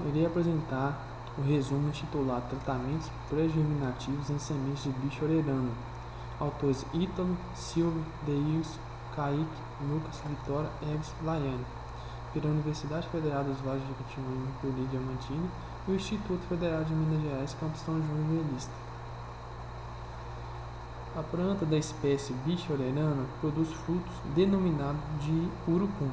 irei apresentar o resumo intitulado Tratamentos Pré-Germinativos em Sementes de Bicho Orerano. Autores Ítalo, Silvio, Deilson, Kaique, Lucas, Vitória, Eves, Laiane. Pela Universidade Federal dos Vales de Jequitinhonha, Rio Diamantino e o Instituto Federal de Minas Gerais, Campus São João Evangelista. A planta da espécie Bicho Orerano produz frutos denominados de urucum.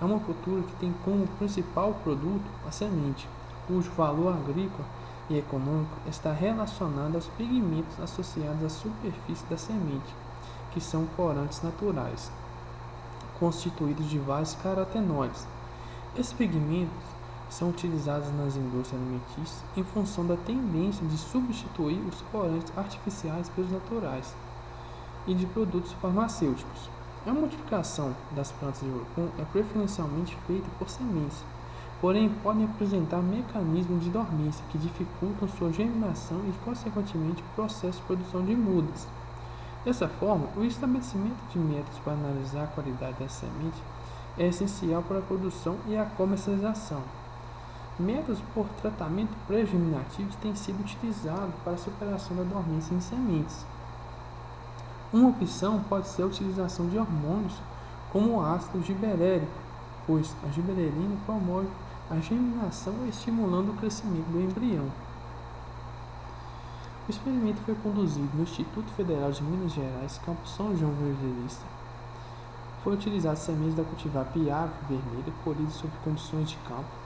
É uma cultura que tem como principal produto a semente, cujo valor agrícola e econômico está relacionado aos pigmentos associados à superfície da semente, que são corantes naturais, constituídos de vários carotenoides. Esses pigmentos são utilizados nas indústrias alimentícias em função da tendência de substituir os corantes artificiais pelos naturais e de produtos farmacêuticos. A multiplicação das plantas de urucum é preferencialmente feita por sementes, porém podem apresentar mecanismos de dormência que dificultam sua germinação e, consequentemente, o processo de produção de mudas. Dessa forma, o estabelecimento de métodos para analisar a qualidade da semente é essencial para a produção e a comercialização. Métodos por tratamento pré-germinativos têm sido utilizados para a superação da dormência em sementes. Uma opção pode ser a utilização de hormônios como o ácido giberéllico, pois a giberelina promove a germinação estimulando o crescimento do embrião. O experimento foi conduzido no Instituto Federal de Minas Gerais, Campus São João Evangelista. Foi utilizado sementes da cultivar piave vermelha colhidas sob condições de campo.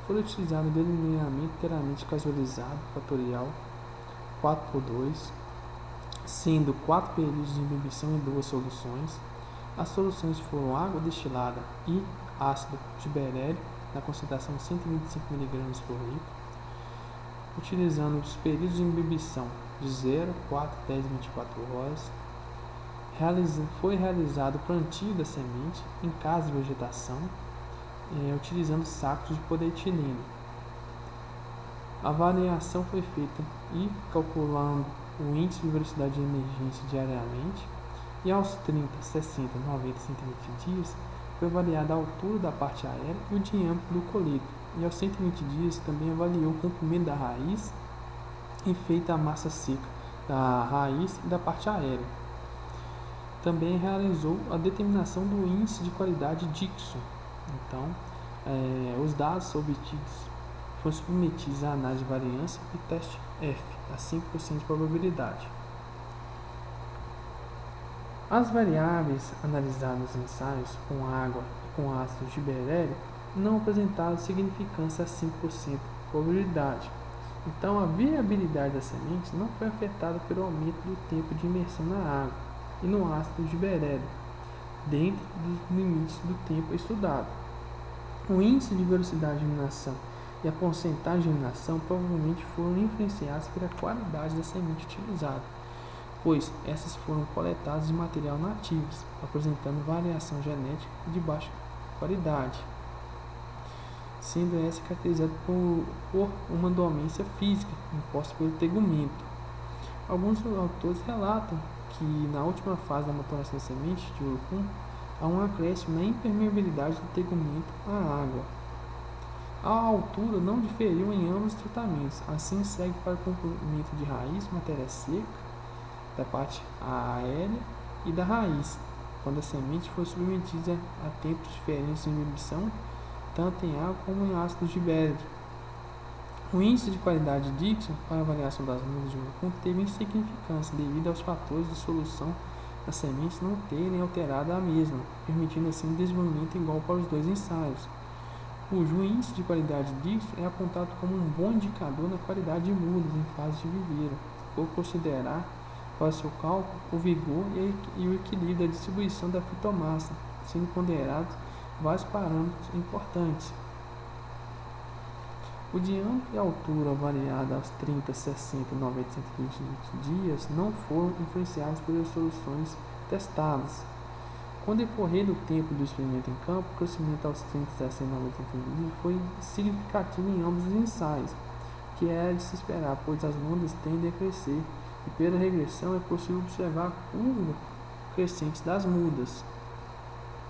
Foi utilizado delineamento inteiramente casualizado, fatorial, 4x2, sendo 4 períodos de imbibição em 2 soluções. As soluções foram água destilada e ácido giberéllico na concentração de 125 mg por litro, utilizando os períodos de imbibição de 0, 4, 10 e 24 horas. Foi realizado o plantio da semente em casa de vegetação, utilizando sacos de polietileno. A avaliação foi feita e calculando o índice de velocidade de emergência diariamente, e aos 30, 60, 90 e 120 dias foi avaliada a altura da parte aérea e o diâmetro do colito, e aos 120 dias também avaliou o comprimento da raiz e feita a massa seca da raiz e da parte aérea. Também realizou a determinação do índice de qualidade Dixon. Então, os dados obtidos foram submetidos à análise de variância e teste F, a 5% de probabilidade. As variáveis analisadas nos ensaios com água e com ácido giberéllico não apresentaram significância a 5% de probabilidade. Então, a viabilidade das sementes não foi afetada pelo aumento do tempo de imersão na água e no ácido giberéllico, dentro dos limites do tempo estudado. O índice de velocidade de germinação e a porcentagem de germinação provavelmente foram influenciadas pela qualidade da semente utilizada, pois essas foram coletadas de material nativos, apresentando variação genética de baixa qualidade, sendo essa caracterizada por uma dormência física imposta pelo tegumento. Alguns autores relatam que na última fase da maturação da semente de urucum há um acréscimo na impermeabilidade do tegumento à água. A altura não diferiu em ambos os tratamentos, assim segue para o comprimento de raiz, matéria seca, da parte aérea e da raiz, quando a semente foi submetida a tempos diferentes de imbibição, tanto em água como em ácido giberéllico. O índice de qualidade de Dixon para a avaliação das mudas de urucum teve insignificância devido aos fatores de solução das sementes não terem alterado a mesma, permitindo assim um desenvolvimento igual para os dois ensaios, cujo índice de qualidade de Dixon é apontado como um bom indicador na qualidade de mudas em fase de viveiro, por considerar para seu cálculo o vigor e o equilíbrio da distribuição da fitomassa, sendo ponderados vários parâmetros importantes. O diâmetro e a altura variada aos 30, 60, 90 e 120 dias não foram influenciados pelas soluções testadas. Com o decorrer do tempo do experimento em campo, o crescimento aos 30, 60 e 90 dias foi significativo em ambos os ensaios, que era de se esperar, pois as mudas tendem a crescer e pela regressão é possível observar a curva crescente das mudas.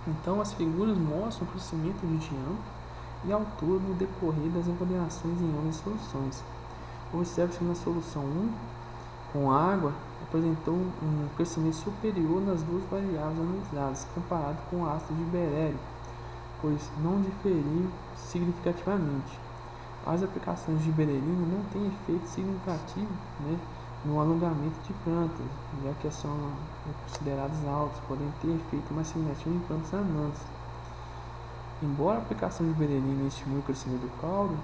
Então, as figuras mostram o crescimento de diâmetro e altura no decorrer das avaliações em ambas as soluções. Observe que na solução 1, com água, apresentou um crescimento superior nas duas variáveis analisadas, comparado com o ácido de berélio, pois não diferiu significativamente. As aplicações de berelina não têm efeito significativo, no alongamento de plantas, já que são consideradas altas, podem ter efeito mais significativo em plantas anãs. Embora a aplicação de berelina estimule o crescimento do caule,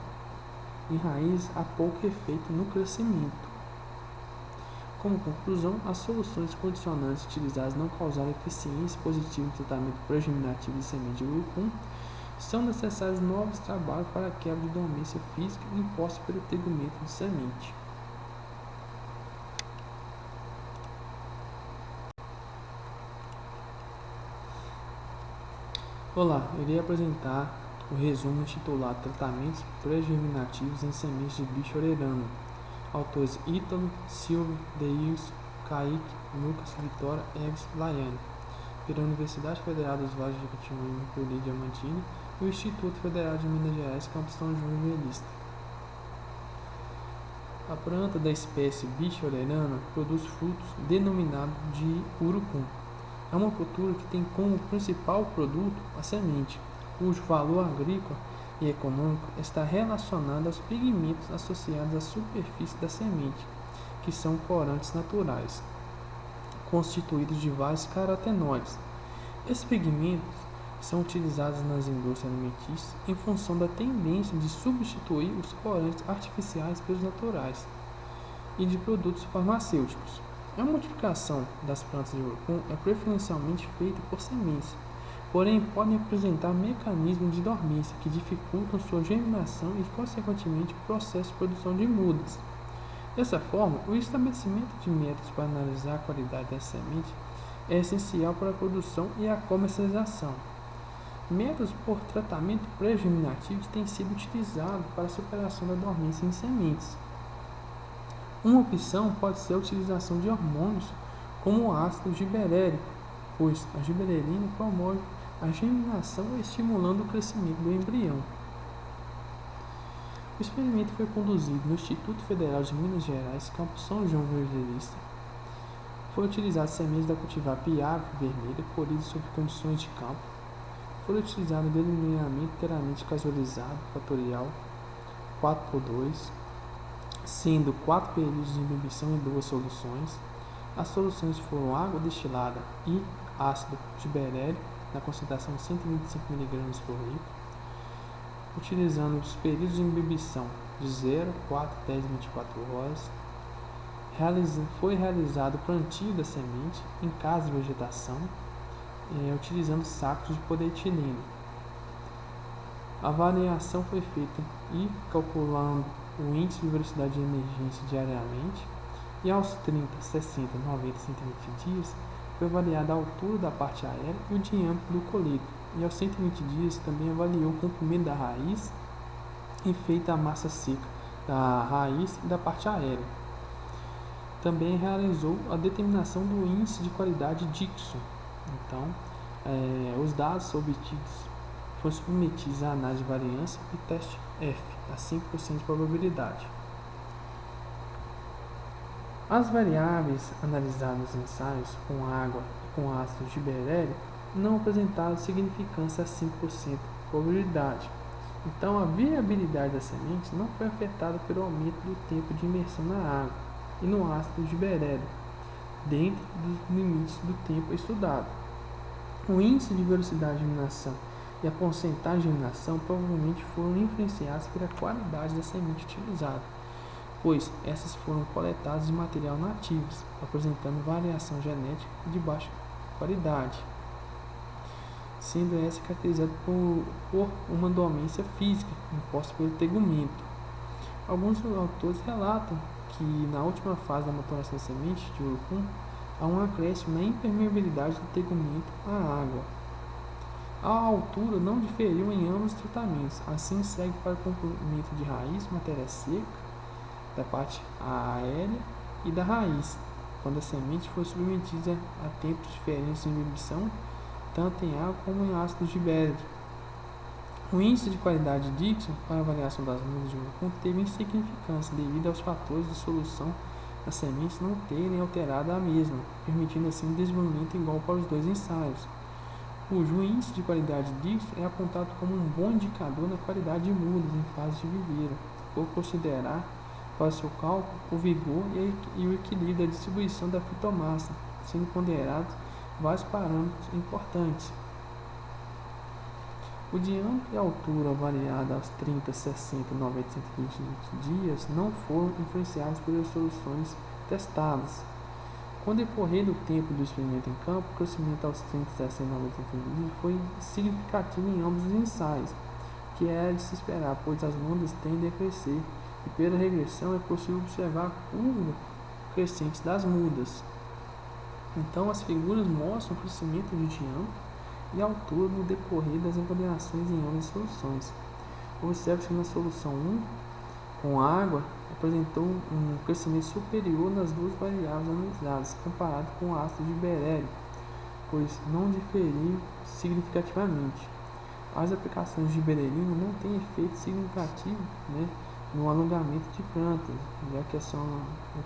em raízes há pouco efeito no crescimento. Como conclusão, as soluções condicionantes utilizadas não causaram eficiência positiva no tratamento pré-germinativo de semente de urucum. São necessários novos trabalhos para a quebra de dormência física imposta pelo tegumento de semente. Olá, irei apresentar o resumo intitulado Tratamentos Pré-germinativos em Sementes de Bicho Orelhano. Autores Ítalo, Silvio, Deilson, Kaique, Lucas, Vitória, Eves, Laiane, pela Universidade Federal dos Vales de Jequitinhonha, Poli Diamantino, e o Instituto Federal de Minas Gerais, Campus São João Evangelista. A planta da espécie bicho orelhana produz frutos denominados de urucum. É uma cultura que tem como principal produto a semente, cujo valor agrícola e econômico está relacionado aos pigmentos associados à superfície da semente, que são corantes naturais, constituídos de vários carotenoides. Esses pigmentos são utilizados nas indústrias alimentícias em função da tendência de substituir os corantes artificiais pelos naturais e de produtos farmacêuticos. A multiplicação das plantas de urucum é preferencialmente feita por sementes, porém podem apresentar mecanismos de dormência que dificultam sua germinação e, consequentemente, o processo de produção de mudas. Dessa forma, o estabelecimento de métodos para analisar a qualidade da semente é essencial para a produção e a comercialização. Métodos por tratamento pré-germinativos têm sido utilizados para a superação da dormência em sementes. Uma opção pode ser a utilização de hormônios como o ácido giberéllico, pois a giberelina promove a germinação estimulando o crescimento do embrião. O experimento foi conduzido no Instituto Federal de Minas Gerais, Campus São João Evangelista. Foi utilizado sementes da cultivar piave vermelha colhidas sob condições de campo. Foi utilizado o delineamento inteiramente casualizado, fatorial 4x2, sendo 4 períodos de inibição em 2 soluções. As soluções foram água destilada e ácido giberéllico na concentração de 125 mg por litro, utilizando os períodos de inibição de 0, 4, 10 e 24 horas. Foi realizado o plantio da semente em casa de vegetação, utilizando sacos de polietileno. A avaliação foi feita e calculando o índice de velocidade de emergência diariamente, e aos 30, 60, 90 e 120 dias foi avaliada a altura da parte aérea e o diâmetro do colírio, e aos 120 dias também avaliou o comprimento da raiz e feita a massa seca da raiz e da parte aérea. Também realizou a determinação do índice de qualidade Dixon. Então, os dados obtidos foram submetidos à análise de variância e teste F, a 5% de probabilidade. As variáveis analisadas nos ensaios com água e com ácido giberéllico não apresentaram significância a 5% de probabilidade. Então, a viabilidade das sementes não foi afetada pelo aumento do tempo de imersão na água e no ácido giberéllico, dentro dos limites do tempo estudado. O índice de velocidade de germinação e a porcentagem de germinação provavelmente foram influenciadas pela qualidade da semente utilizada, pois essas foram coletadas de material nativos, apresentando variação genética de baixa qualidade, sendo essa caracterizada por uma dormência física imposta pelo tegumento. Alguns autores relatam que na última fase da maturação da semente de urucum há um acréscimo na impermeabilidade do tegumento à água. A altura não diferiu em ambos os tratamentos, assim segue para o comprimento de raiz, matéria seca, da parte aérea e da raiz, quando a semente foi submetida a tempos diferentes de inibição, tanto em água como em ácido giberéllico. O índice de qualidade Dixon para avaliação das mudas de mucum teve insignificância devido aos fatores de solução das sementes não terem alterado a mesma, permitindo assim um desenvolvimento igual para os dois ensaios, cujo índice de qualidade Dixon é apontado como um bom indicador na qualidade de mudas em fase de viveira, por considerar para seu cálculo o vigor e o equilíbrio da distribuição da fitomassa, sendo ponderados vários parâmetros importantes. O diâmetro e a altura variada aos 30, 60, 90 e 120 dias não foram influenciados pelas soluções testadas. Com o decorrer do tempo do experimento em campo, o crescimento aos 30, 60 e 90 dias foi significativo em ambos os ensaios, que era de se esperar, pois as mudas tendem a crescer e pela regressão é possível observar a curva crescente das mudas. Então, as figuras mostram o crescimento de diâmetro e altura no decorrer das avaliações em ambas as soluções. Observe-se que na solução 1, com água, apresentou um crescimento superior nas duas variáveis analisadas, comparado com o ácido de berélio, pois não diferiu significativamente. As aplicações de berelina não têm efeito significativo, no alongamento de plantas, já que são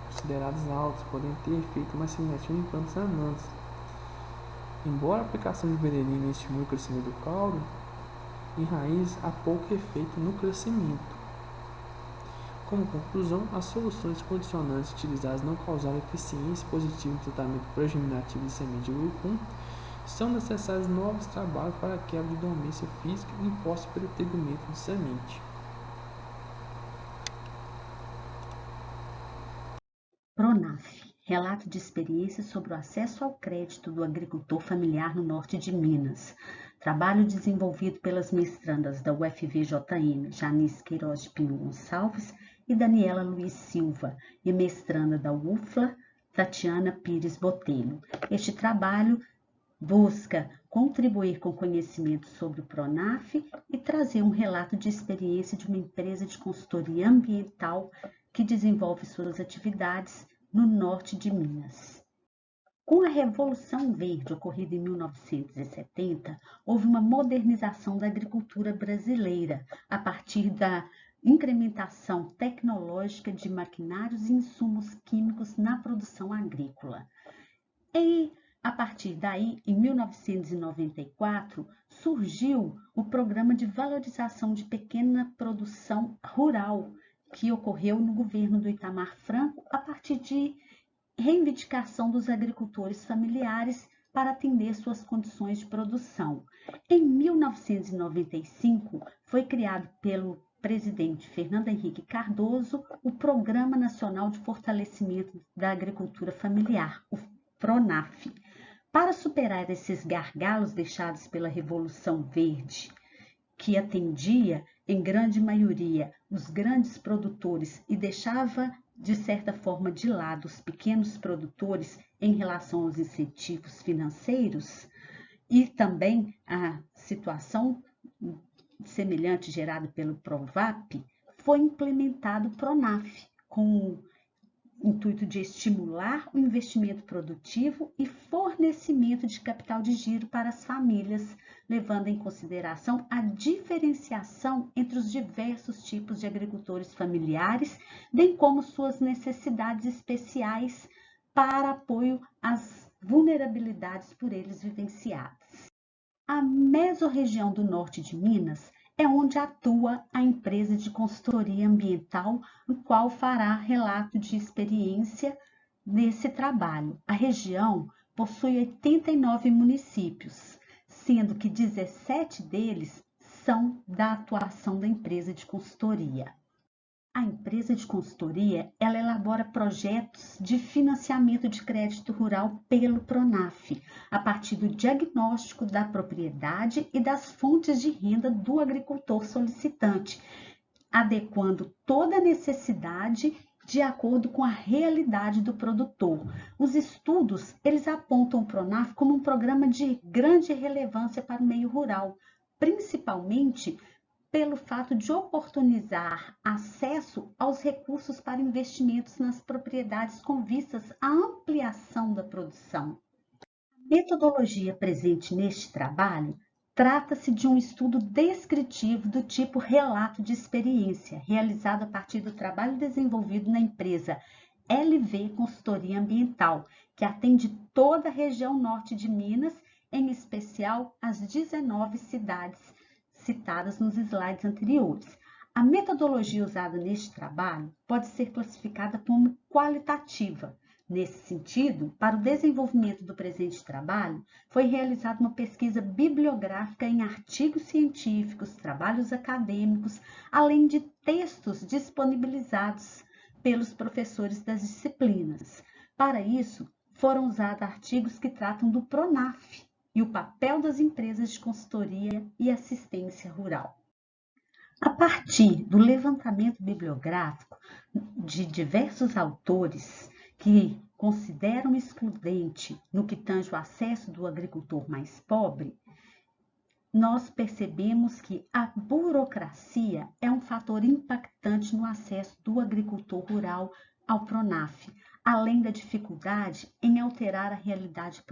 consideradas altas, podem ter efeito mais significativo em plantas anãs. Embora a aplicação de berelina estimule o crescimento do caule, em raízes há pouco efeito no crescimento. Como conclusão, as soluções condicionantes utilizadas não causaram eficiência positiva no tratamento progeminativo de semente de mucum. São necessários novos trabalhos para a quebra de dormência física imposta pelo tegumento de semente. PRONAF, relato de experiência sobre o acesso ao crédito do agricultor familiar no norte de Minas. Trabalho desenvolvido pelas mestrandas da UFVJM, Janice Queiroz de Pinho Gonçalves e Daniela Luiz Silva, e mestranda da UFLA, Tatiana Pires Botelho. Este trabalho busca contribuir com conhecimento sobre o PRONAF e trazer um relato de experiência de uma empresa de consultoria ambiental que desenvolve suas atividades no norte de Minas. Com a Revolução Verde ocorrida em 1970, houve uma modernização da agricultura brasileira a partir da incrementação tecnológica de maquinários e insumos químicos na produção agrícola. E a partir daí, em 1994, surgiu o Programa de Valorização de Pequena Produção Rural, que ocorreu no governo do Itamar Franco a partir de reivindicação dos agricultores familiares para atender suas condições de produção. Em 1995, foi criado pelo presidente Fernando Henrique Cardoso o Programa Nacional de Fortalecimento da Agricultura Familiar, o PRONAF. Para superar esses gargalos deixados pela Revolução Verde, que atendia, em grande maioria, os grandes produtores e deixava, de certa forma, de lado os pequenos produtores em relação aos incentivos financeiros, e também a situação semelhante gerada pelo PROVAP, foi implementado o PRONAF, com o intuito de estimular o investimento produtivo e fornecimento de capital de giro para as famílias, levando em consideração a diferenciação entre os diversos tipos de agricultores familiares, bem como suas necessidades especiais para apoio às vulnerabilidades por eles vivenciadas. A mesorregião do norte de Minas é onde atua a empresa de consultoria ambiental, no qual fará relato de experiência nesse trabalho. A região possui 89 municípios, sendo que 17 deles são da atuação da empresa de consultoria. A empresa de consultoria, ela elabora projetos de financiamento de crédito rural pelo PRONAF, a partir do diagnóstico da propriedade e das fontes de renda do agricultor solicitante, adequando toda a necessidade de acordo com a realidade do produtor. Os estudos, eles apontam o PRONAF como um programa de grande relevância para o meio rural, principalmente pelo fato de oportunizar acesso aos recursos para investimentos nas propriedades com vistas à ampliação da produção. A metodologia presente neste trabalho Trata-se de um estudo descritivo do tipo relato de experiência, realizado a partir do trabalho desenvolvido na empresa LV Consultoria Ambiental, que atende toda a região norte de Minas, em especial as 19 cidades citadas nos slides anteriores. A metodologia usada neste trabalho pode ser classificada como qualitativa. Nesse sentido, para o desenvolvimento do presente trabalho, foi realizada uma pesquisa bibliográfica em artigos científicos, trabalhos acadêmicos, além de textos disponibilizados pelos professores das disciplinas. Para isso, foram usados artigos que tratam do PRONAF e o papel das empresas de consultoria e assistência rural. A partir do levantamento bibliográfico de diversos autores que consideram excludente no que tange o acesso do agricultor mais pobre, nós percebemos que a burocracia é um fator impactante no acesso do agricultor rural ao PRONAF, além da dificuldade em alterar a realidade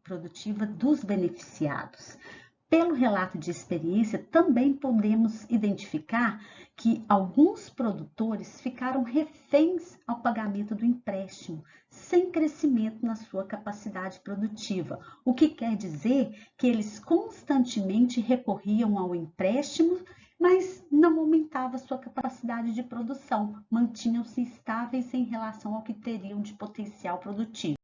produtiva dos beneficiados. Pelo relato de experiência, também podemos identificar que alguns produtores ficaram reféns ao pagamento do empréstimo, sem crescimento na sua capacidade produtiva, o que quer dizer que eles constantemente recorriam ao empréstimo, mas não aumentava sua capacidade de produção, mantinham-se estáveis em relação ao que teriam de potencial produtivo.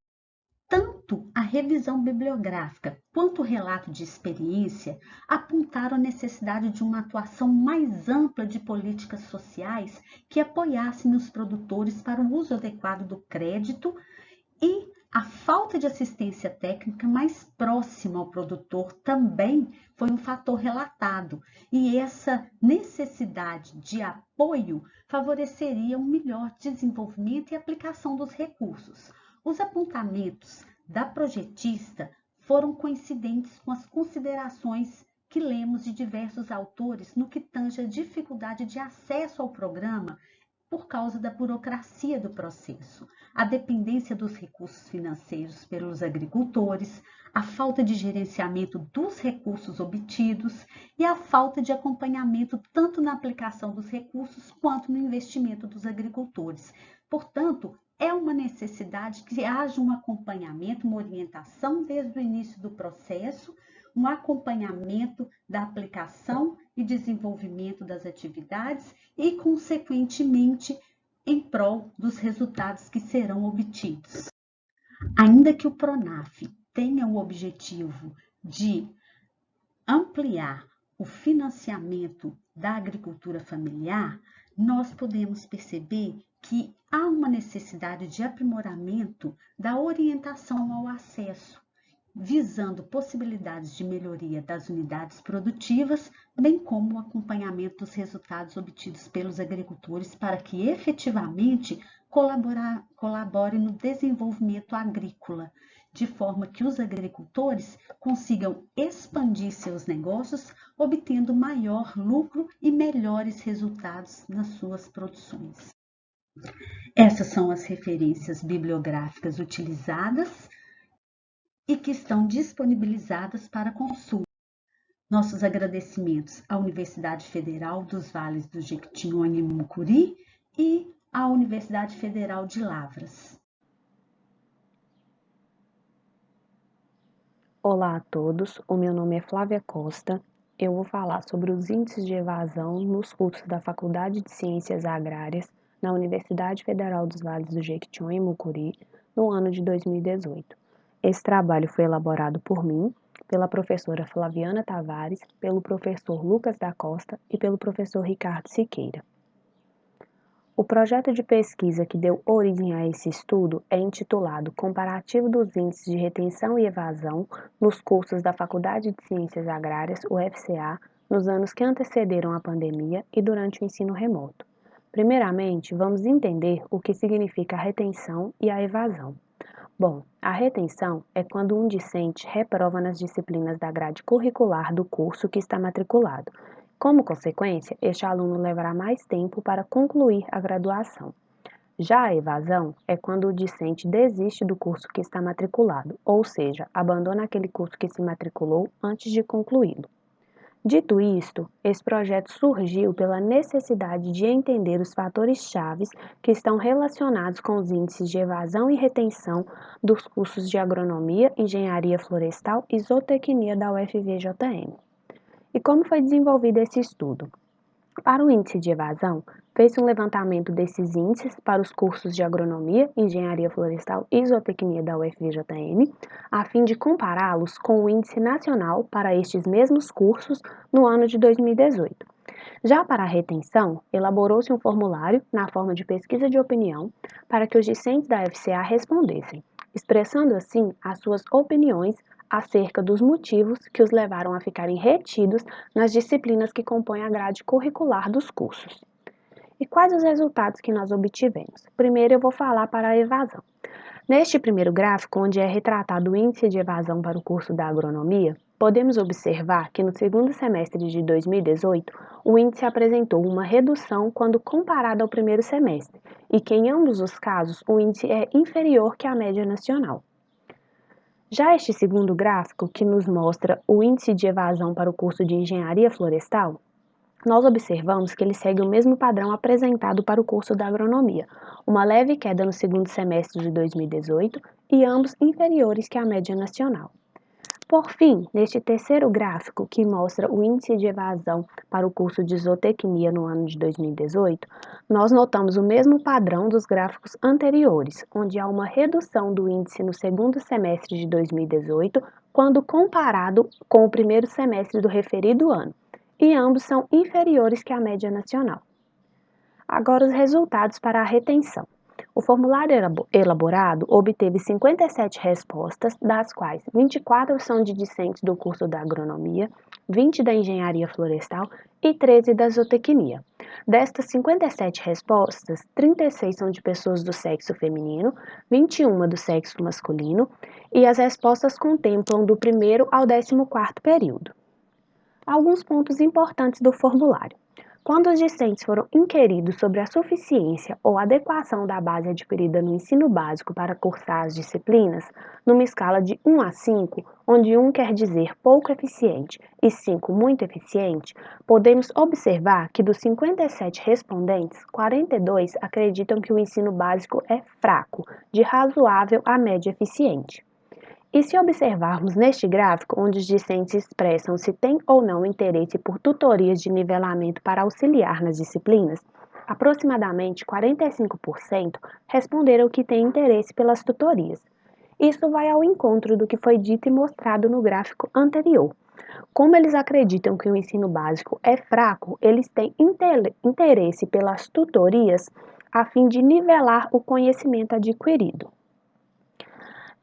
Tanto a revisão bibliográfica quanto o relato de experiência apontaram a necessidade de uma atuação mais ampla de políticas sociais que apoiassem os produtores para o uso adequado do crédito e a falta de assistência técnica mais próxima ao produtor também foi um fator relatado, e essa necessidade de apoio favoreceria um melhor desenvolvimento e aplicação dos recursos. Os apontamentos da projetista foram coincidentes com as considerações que lemos de diversos autores no que tange a dificuldade de acesso ao programa por causa da burocracia do processo, a dependência dos recursos financeiros pelos agricultores, a falta de gerenciamento dos recursos obtidos e a falta de acompanhamento tanto na aplicação dos recursos quanto no investimento dos agricultores. Portanto, é uma necessidade que haja um acompanhamento, uma orientação desde o início do processo, um acompanhamento da aplicação e desenvolvimento das atividades e, consequentemente, em prol dos resultados que serão obtidos. Ainda que o PRONAF tenha o objetivo de ampliar o financiamento da agricultura familiar, nós podemos perceber que há uma necessidade de aprimoramento da orientação ao acesso, visando possibilidades de melhoria das unidades produtivas, bem como o acompanhamento dos resultados obtidos pelos agricultores para que efetivamente colaborem no desenvolvimento agrícola, de forma que os agricultores consigam expandir seus negócios, obtendo maior lucro e melhores resultados nas suas produções. Essas são as referências bibliográficas utilizadas e que estão disponibilizadas para consulta. Nossos agradecimentos à Universidade Federal dos Vales do Jequitinhonha e Mucuri e à Universidade Federal de Lavras. Olá a todos, o meu nome é Flávia Costa. Eu vou falar sobre os índices de evasão nos cursos da Faculdade de Ciências Agrárias na Universidade Federal dos Vales do Jequitinhonha e Mucuri no ano de 2018. Esse trabalho foi elaborado por mim, pela professora Flaviana Tavares, pelo professor Lucas da Costa e pelo professor Ricardo Siqueira. O projeto de pesquisa que deu origem a esse estudo é intitulado Comparativo dos Índices de Retenção e Evasão nos cursos da Faculdade de Ciências Agrárias, UFCA, nos anos que antecederam a pandemia e durante o ensino remoto. Primeiramente, vamos entender o que significa a retenção e a evasão. Bom, a retenção é quando um discente reprova nas disciplinas da grade curricular do curso que está matriculado. Como consequência, este aluno levará mais tempo para concluir a graduação. Já a evasão é quando o discente desiste do curso que está matriculado, ou seja, abandona aquele curso que se matriculou antes de concluí-lo. Dito isto, esse projeto surgiu pela necessidade de entender os fatores chaves que estão relacionados com os índices de evasão e retenção dos cursos de agronomia, engenharia florestal e zootecnia da UFVJM. E como foi desenvolvido esse estudo? Para o índice de evasão, fez-se um levantamento desses índices para os cursos de agronomia, engenharia florestal e zootecnia da UFVJM, a fim de compará-los com o índice nacional para estes mesmos cursos no ano de 2018. Já para a retenção, elaborou-se um formulário na forma de pesquisa de opinião para que os discentes da FCA respondessem, expressando assim as suas opiniões acerca dos motivos que os levaram a ficarem retidos nas disciplinas que compõem a grade curricular dos cursos. E quais os resultados que nós obtivemos? Primeiro eu vou falar para a evasão. Neste primeiro gráfico, onde é retratado o índice de evasão para o curso da agronomia, podemos observar que no segundo semestre de 2018, o índice apresentou uma redução quando comparado ao primeiro semestre, e que em ambos os casos o índice é inferior que a média nacional. Já este segundo gráfico, que nos mostra o índice de evasão para o curso de engenharia florestal, nós observamos que ele segue o mesmo padrão apresentado para o curso da agronomia, uma leve queda no segundo semestre de 2018 e ambos inferiores que a média nacional. Por fim, neste terceiro gráfico, que mostra o índice de evasão para o curso de zootecnia no ano de 2018, nós notamos o mesmo padrão dos gráficos anteriores, onde há uma redução do índice no segundo semestre de 2018, quando comparado com o primeiro semestre do referido ano, e ambos são inferiores que a média nacional. Agora, os resultados para a retenção. O formulário elaborado obteve 57 respostas, das quais 24 são de discentes do curso da agronomia, 20 da engenharia florestal e 13 da zootecnia. Destas 57 respostas, 36 são de pessoas do sexo feminino, 21 do sexo masculino, e as respostas contemplam do primeiro ao 14º período. Alguns pontos importantes do formulário. Quando os discentes foram inquiridos sobre a suficiência ou adequação da base adquirida no ensino básico para cursar as disciplinas, numa escala de 1 a 5, onde 1 quer dizer pouco eficiente e 5 muito eficiente, podemos observar que dos 57 respondentes, 42 acreditam que o ensino básico é fraco, de razoável a médio eficiente. E se observarmos neste gráfico, onde os discentes expressam se têm ou não interesse por tutorias de nivelamento para auxiliar nas disciplinas, aproximadamente 45% responderam que têm interesse pelas tutorias. Isso vai ao encontro do que foi dito e mostrado no gráfico anterior. Como eles acreditam que o ensino básico é fraco, eles têm interesse pelas tutorias a fim de nivelar o conhecimento adquirido.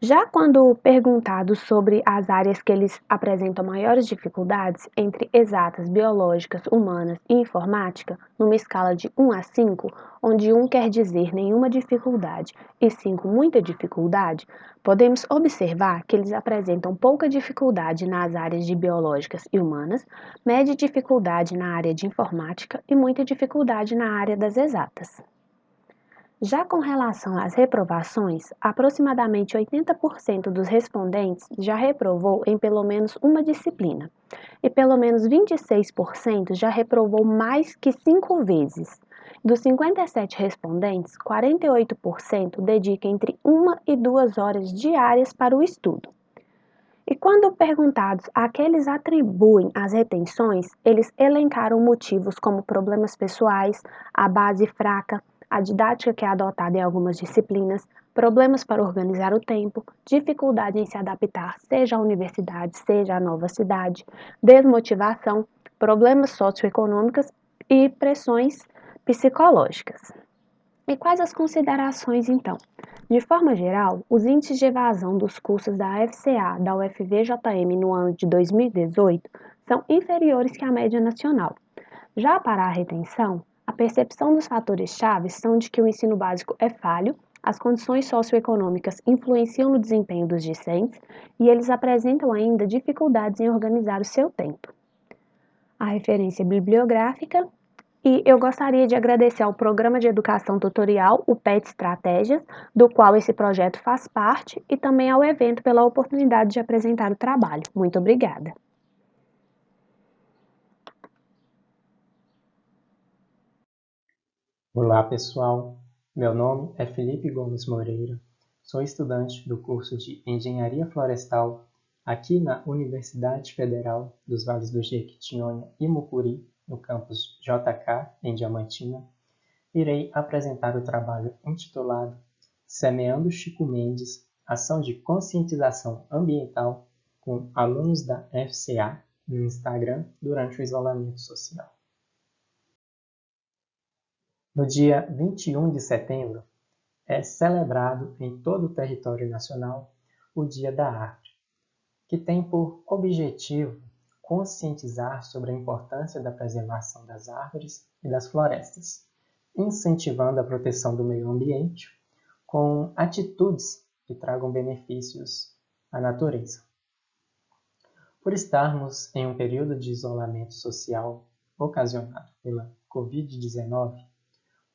Já quando perguntados sobre as áreas que eles apresentam maiores dificuldades, entre exatas, biológicas, humanas e informática, numa escala de 1 a 5, onde 1 quer dizer nenhuma dificuldade e 5 muita dificuldade, podemos observar que eles apresentam pouca dificuldade nas áreas de biológicas e humanas, média dificuldade na área de informática e muita dificuldade na área das exatas. Já com relação às reprovações, aproximadamente 80% dos respondentes já reprovou em pelo menos uma disciplina, e pelo menos 26% já reprovou mais que 5 vezes. Dos 57 respondentes, 48% dedica entre 1 e 2 horas diárias para o estudo. E quando perguntados a que eles atribuem as retenções, eles elencaram motivos como problemas pessoais, a base fraca, a didática que é adotada em algumas disciplinas, problemas para organizar o tempo, dificuldade em se adaptar, seja à universidade, seja à nova cidade, desmotivação, problemas socioeconômicos e pressões psicológicas. E quais as considerações, então? De forma geral, os índices de evasão dos cursos da FCA, da UFVJM no ano de 2018 são inferiores que a média nacional. Já para a retenção, a percepção dos fatores-chave são de que o ensino básico é falho, as condições socioeconômicas influenciam no desempenho dos discentes e eles apresentam ainda dificuldades em organizar o seu tempo. A referência bibliográfica. E eu gostaria de agradecer ao Programa de Educação Tutorial, o PET Estratégias, do qual esse projeto faz parte, e também ao evento pela oportunidade de apresentar o trabalho. Muito obrigada! Olá pessoal, meu nome é Felipe Gomes Moreira, sou estudante do curso de Engenharia Florestal aqui na Universidade Federal dos Vales do Jequitinhonha e Mucuri, no campus JK, em Diamantina. Irei apresentar o trabalho intitulado Semeando Chico Mendes, ação de conscientização ambiental com alunos da FCA no Instagram durante o isolamento social. No dia 21 de setembro, é celebrado em todo o território nacional o Dia da Árvore, que tem por objetivo conscientizar sobre a importância da preservação das árvores e das florestas, incentivando a proteção do meio ambiente com atitudes que tragam benefícios à natureza. Por estarmos em um período de isolamento social ocasionado pela Covid-19,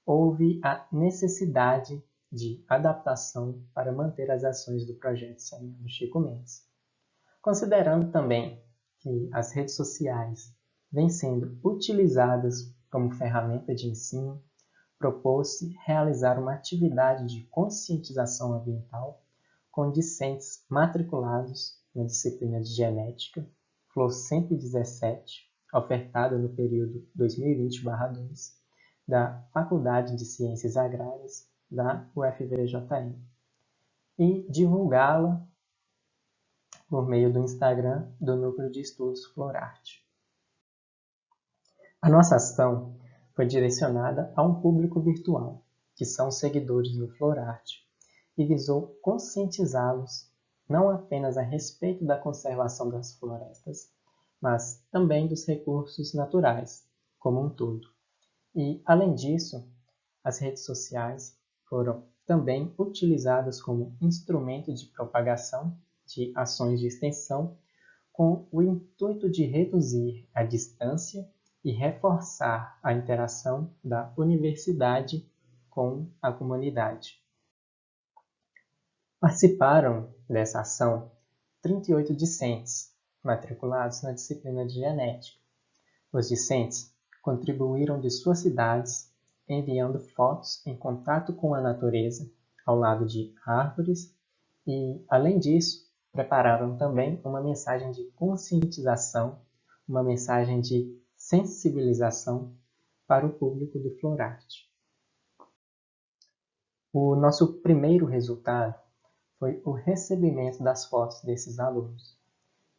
houve a necessidade de adaptação para manter as ações do projeto Semeando Chico Mendes. Considerando também que as redes sociais vêm sendo utilizadas como ferramenta de ensino, propôs-se realizar uma atividade de conscientização ambiental com discentes matriculados na disciplina de Genética, FLO 117, ofertada no período 2020/2, da Faculdade de Ciências Agrárias da UFVJM, e divulgá-la por meio do Instagram do Núcleo de Estudos Florarte. A nossa ação foi direcionada a um público virtual, que são seguidores do Florarte, e visou conscientizá-los não apenas a respeito da conservação das florestas, mas também dos recursos naturais, como um todo. E, além disso, as redes sociais foram também utilizadas como instrumento de propagação de ações de extensão com o intuito de reduzir a distância e reforçar a interação da universidade com a comunidade. Participaram dessa ação 38 discentes, matriculados na disciplina de Genética. Os discentes contribuíram de suas cidades, enviando fotos em contato com a natureza, ao lado de árvores, e, além disso, prepararam também uma mensagem de conscientização, uma mensagem de sensibilização para o público do Florarte. O nosso primeiro resultado foi o recebimento das fotos desses alunos.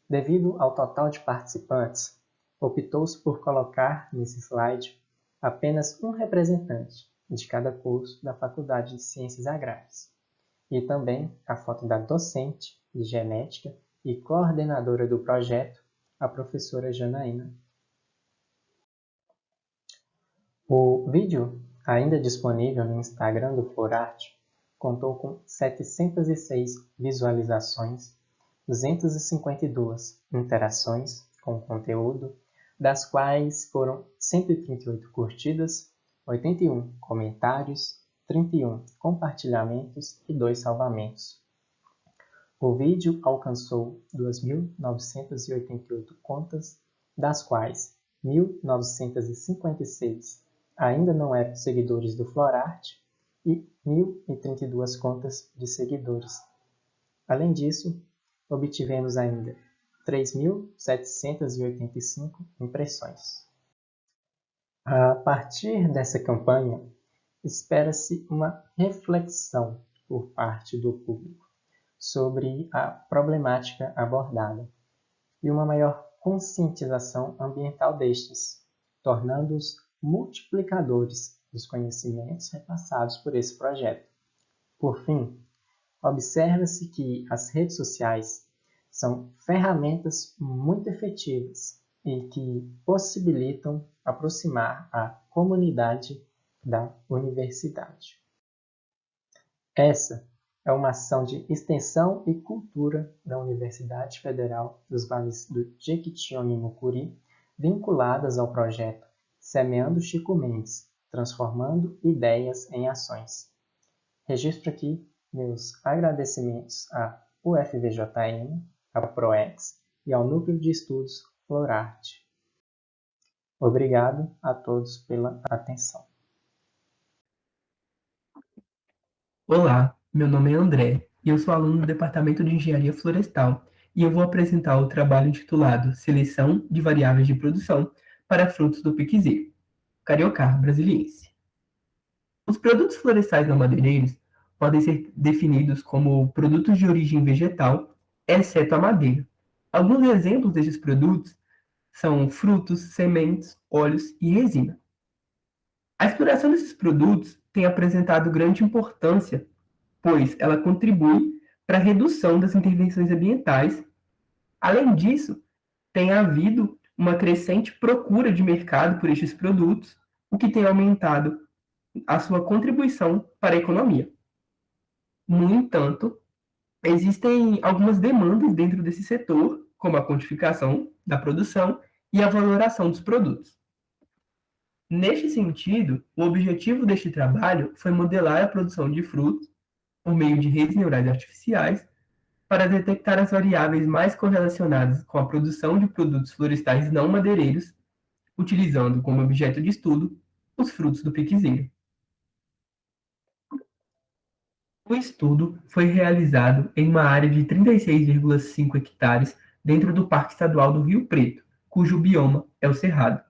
Devido ao total de participantes, optou-se por colocar nesse slide apenas um representante de cada curso da Faculdade de Ciências Agrárias, e também a foto da docente de Genética e coordenadora do projeto, a professora Janaína. O vídeo, ainda disponível no Instagram do Florarte, contou com 706 visualizações, 252 interações com o conteúdo, das quais foram 138 curtidas, 81 comentários, 31 compartilhamentos e 2 salvamentos. O vídeo alcançou 2.988 contas, das quais 1.956 ainda não eram seguidores do Florarte e 1.032 contas de seguidores. Além disso, obtivemos ainda 3.785 impressões. A partir dessa campanha, espera-se uma reflexão por parte do público sobre a problemática abordada e uma maior conscientização ambiental destes, tornando-os multiplicadores dos conhecimentos repassados por esse projeto. Por fim, observa-se que as redes sociais são ferramentas muito efetivas e que possibilitam aproximar a comunidade da universidade. Essa é uma ação de extensão e cultura da Universidade Federal dos Vales do Jequitinhonha e Mucuri, vinculadas ao projeto Semeando Chico Mendes, transformando ideias em ações. Registro aqui meus agradecimentos à UFVJM, à PROEX e ao Núcleo de Estudos Florarte. Obrigado a todos pela atenção. Olá, meu nome é André e eu sou aluno do Departamento de Engenharia Florestal e eu vou apresentar o trabalho intitulado Seleção de Variáveis de Produção para Frutos do Piquezeiro, Cariocar brasiliense. Os produtos florestais não madeireiros podem ser definidos como produtos de origem vegetal, exceto a madeira. Alguns exemplos desses produtos são frutos, sementes, óleos e resina. A exploração desses produtos tem apresentado grande importância, pois ela contribui para a redução das intervenções ambientais. Além disso, tem havido uma crescente procura de mercado por estes produtos, o que tem aumentado a sua contribuição para a economia. No entanto, existem algumas demandas dentro desse setor, como a quantificação da produção e a valoração dos produtos. Neste sentido, o objetivo deste trabalho foi modelar a produção de frutos por meio de redes neurais artificiais para detectar as variáveis mais correlacionadas com a produção de produtos florestais não madeireiros, utilizando como objeto de estudo os frutos do piquezeiro. O estudo foi realizado em uma área de 36,5 hectares dentro do Parque Estadual do Rio Preto, cujo bioma é o Cerrado.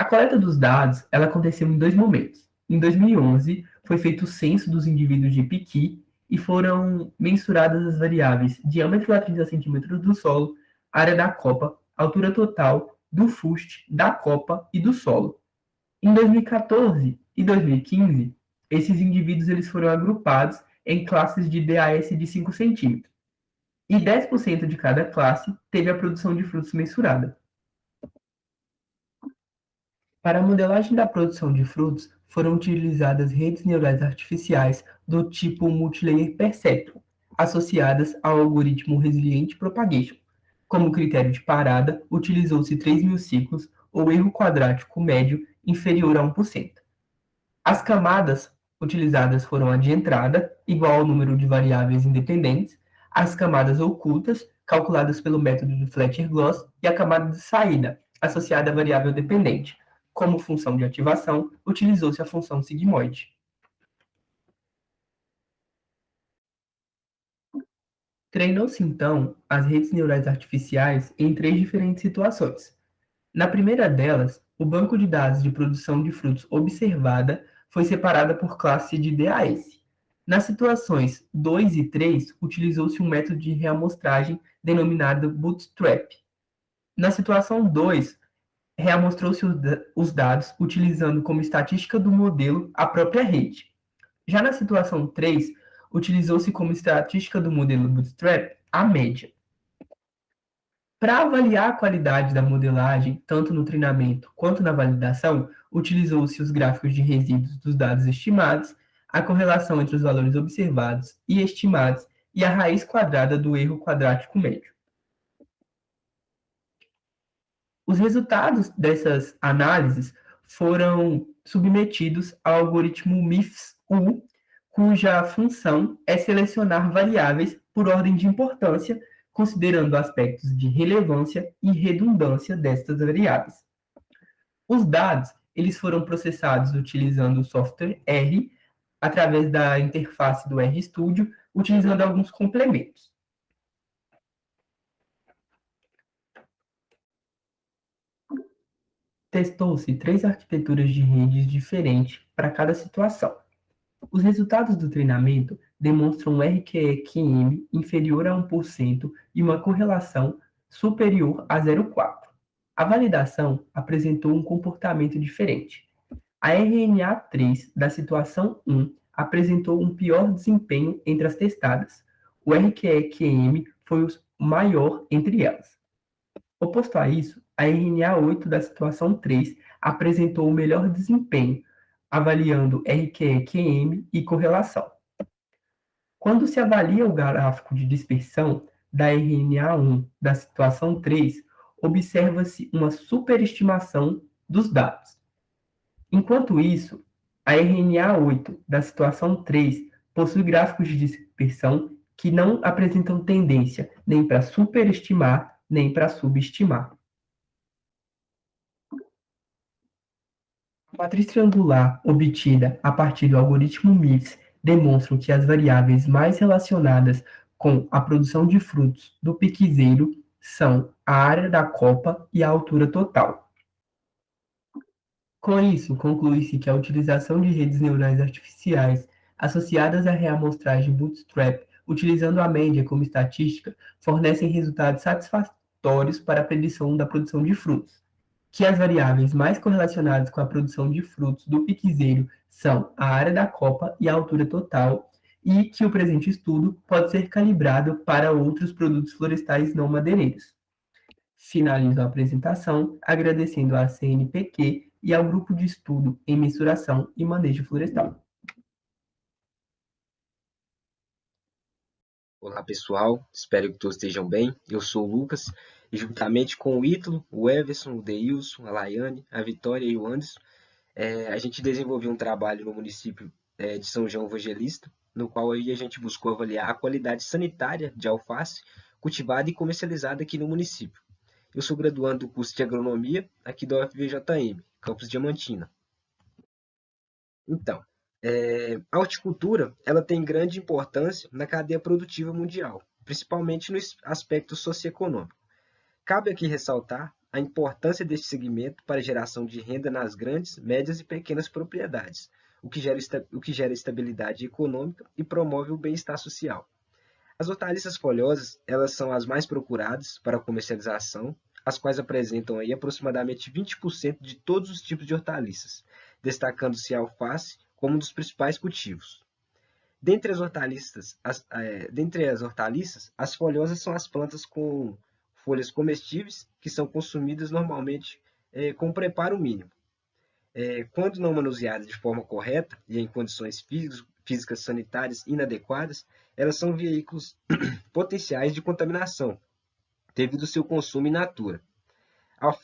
A coleta dos dados ela aconteceu em dois momentos. Em 2011, foi feito o censo dos indivíduos de piqui e foram mensuradas as variáveis diâmetro a 30 centímetros do solo, área da copa, altura total, do fuste, da copa e do solo. Em 2014 e 2015, esses indivíduos eles foram agrupados em classes de DAS de 5 centímetros. E 10% de cada classe teve a produção de frutos mensurada. Para a modelagem da produção de frutos, foram utilizadas redes neurais artificiais do tipo Multilayer Perceptron, associadas ao algoritmo Resilient Propagation. Como critério de parada, utilizou-se 3.000 ciclos ou erro quadrático médio inferior a 1%. As camadas utilizadas foram a de entrada, igual ao número de variáveis independentes, as camadas ocultas, calculadas pelo método de Fletcher-Gloss, e a camada de saída, associada à variável dependente. Como função de ativação, utilizou-se a função sigmoide. Treinou-se, então, as redes neurais artificiais em três diferentes situações. Na primeira delas, o banco de dados de produção de frutos observada foi separada por classe de DAS. Nas situações 2 e 3, utilizou-se um método de reamostragem denominado Bootstrap. Na situação 2, reamostrou-se os dados utilizando como estatística do modelo a própria rede. Já na situação 3, utilizou-se como estatística do modelo Bootstrap a média. Para avaliar a qualidade da modelagem, tanto no treinamento quanto na validação, utilizou-se os gráficos de resíduos dos dados estimados, a correlação entre os valores observados e estimados e a raiz quadrada do erro quadrático médio. Os resultados dessas análises foram submetidos ao algoritmo MIFS-U, cuja função é selecionar variáveis por ordem de importância, considerando aspectos de relevância e redundância destas variáveis. Os dados eles foram processados utilizando o software R, através da interface do RStudio, utilizando alguns complementos. Testou-se 3 arquiteturas de redes diferentes para cada situação. Os resultados do treinamento demonstram um RQE-QM inferior a 1% e uma correlação superior a 0,4. A validação apresentou um comportamento diferente. A RNA3 da situação 1 apresentou um pior desempenho entre as testadas. O RQE-QM foi o maior entre elas. Oposto a isso, a RNA8 da situação 3 apresentou o melhor desempenho, avaliando RQE-QM e correlação. Quando se avalia o gráfico de dispersão da RNA1 da situação 3, observa-se uma superestimação dos dados. Enquanto isso, a RNA8 da situação 3 possui gráficos de dispersão que não apresentam tendência nem para superestimar nem para subestimar. A matriz triangular obtida a partir do algoritmo MIFS demonstram que as variáveis mais relacionadas com a produção de frutos do piquizeiro são a área da copa e a altura total. Com isso, conclui-se que a utilização de redes neurais artificiais associadas à reamostragem bootstrap, utilizando a média como estatística, fornecem resultados satisfatórios para a predição da produção de frutos. Que as variáveis mais correlacionadas com a produção de frutos do piquizeiro são a área da copa e a altura total, e que o presente estudo pode ser calibrado para outros produtos florestais não madeireiros. Finalizo a apresentação agradecendo à CNPq e ao Grupo de Estudo em Mensuração e Manejo Florestal. Olá pessoal, espero que todos estejam bem. Eu sou o Lucas e juntamente com o Ítalo, o Everson, o Deilson, a Laiane, a Vitória e o Anderson, a gente desenvolveu um trabalho no município de São João Evangelista, no qual aí a gente buscou avaliar a qualidade sanitária de alface cultivada e comercializada aqui no município. Eu sou graduando do curso de Agronomia aqui da UFVJM, Campus Diamantina. Então, a horticultura ela tem grande importância na cadeia produtiva mundial, principalmente no aspecto socioeconômico. Cabe aqui ressaltar a importância deste segmento para a geração de renda nas grandes, médias e pequenas propriedades, o que gera estabilidade econômica e promove o bem-estar social. As hortaliças folhosas elas são as mais procuradas para a comercialização, as quais apresentam aí aproximadamente 20% de todos os tipos de hortaliças, destacando-se a alface como um dos principais cultivos. Dentre as hortaliças, as folhosas são as plantas com folhas comestíveis que são consumidas normalmente com preparo mínimo. Quando não manuseadas de forma correta e em condições físicas sanitárias inadequadas, elas são veículos potenciais de contaminação, devido ao seu consumo in natura.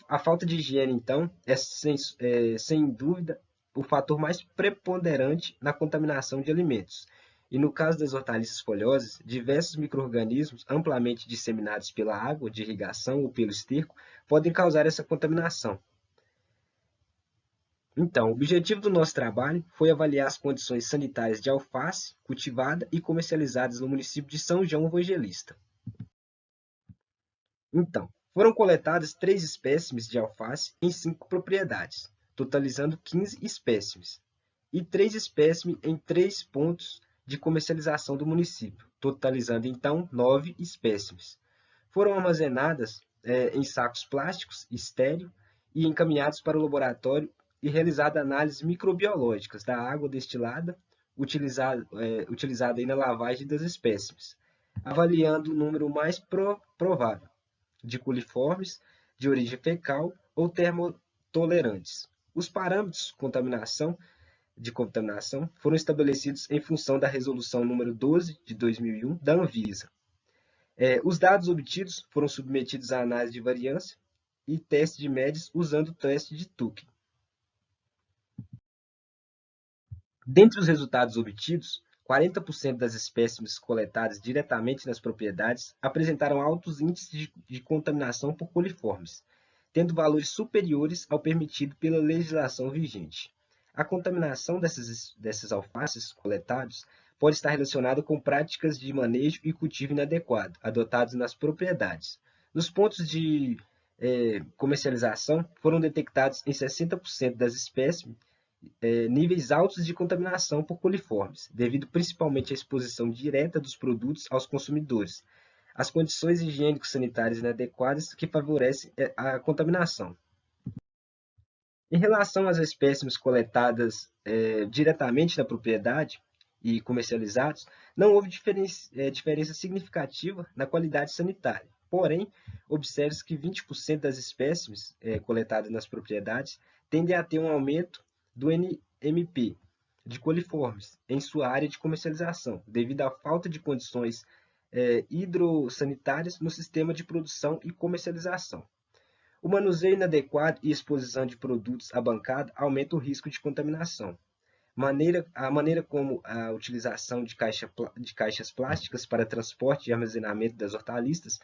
A falta de higiene, então, é sem dúvida o fator mais preponderante na contaminação de alimentos. E no caso das hortaliças folhosas, diversos micro-organismos amplamente disseminados pela água de irrigação ou pelo esterco podem causar essa contaminação. Então, o objetivo do nosso trabalho foi avaliar as condições sanitárias de alface cultivada e comercializadas no município de São João Evangelista. Então, foram coletadas 3 espécimes de alface em 5 propriedades, totalizando 15 espécimes, e 3 espécimes em 3 pontos de comercialização do município, totalizando então 9 espécimes. Foram armazenadas em sacos plásticos estéril e encaminhados para o laboratório e realizada análises microbiológicas da água destilada utilizada aí na lavagem das espécimes, avaliando o número mais provável de coliformes de origem fecal ou termotolerantes. Os parâmetros de contaminação foram estabelecidos em função da resolução número 12 de 2001 da Anvisa. Os dados obtidos foram submetidos à análise de variância e teste de médias usando o teste de Turing. Dentre os resultados obtidos, 40% das espécimes coletadas diretamente nas propriedades apresentaram altos índices de contaminação por coliformes, tendo valores superiores ao permitido pela legislação vigente. A contaminação dessas alfaces coletados pode estar relacionada com práticas de manejo e cultivo inadequado, adotados nas propriedades. Nos pontos de comercialização, foram detectados em 60% das espécimes níveis altos de contaminação por coliformes, devido principalmente à exposição direta dos produtos aos consumidores, as condições higiênico-sanitárias inadequadas que favorecem a contaminação. Em relação às espécimes coletadas diretamente na propriedade e comercializadas, não houve diferença significativa na qualidade sanitária. Porém, observa-se que 20% das espécimes coletadas nas propriedades tendem a ter um aumento do NMP de coliformes em sua área de comercialização, devido à falta de condições hidrossanitárias no sistema de produção e comercialização. O manuseio inadequado e exposição de produtos à bancada aumenta o risco de contaminação. A maneira como a utilização de caixas plásticas para transporte e armazenamento das hortaliças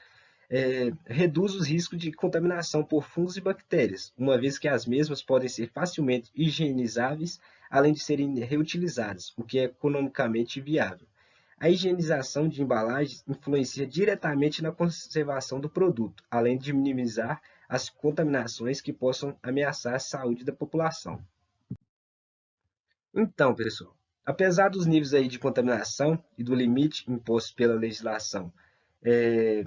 reduz os riscos de contaminação por fungos e bactérias, uma vez que as mesmas podem ser facilmente higienizáveis além de serem reutilizadas, o que é economicamente viável. A higienização de embalagens influencia diretamente na conservação do produto, além de minimizar as contaminações que possam ameaçar a saúde da população. Então, pessoal, apesar dos níveis aí de contaminação e do limite imposto pela legislação,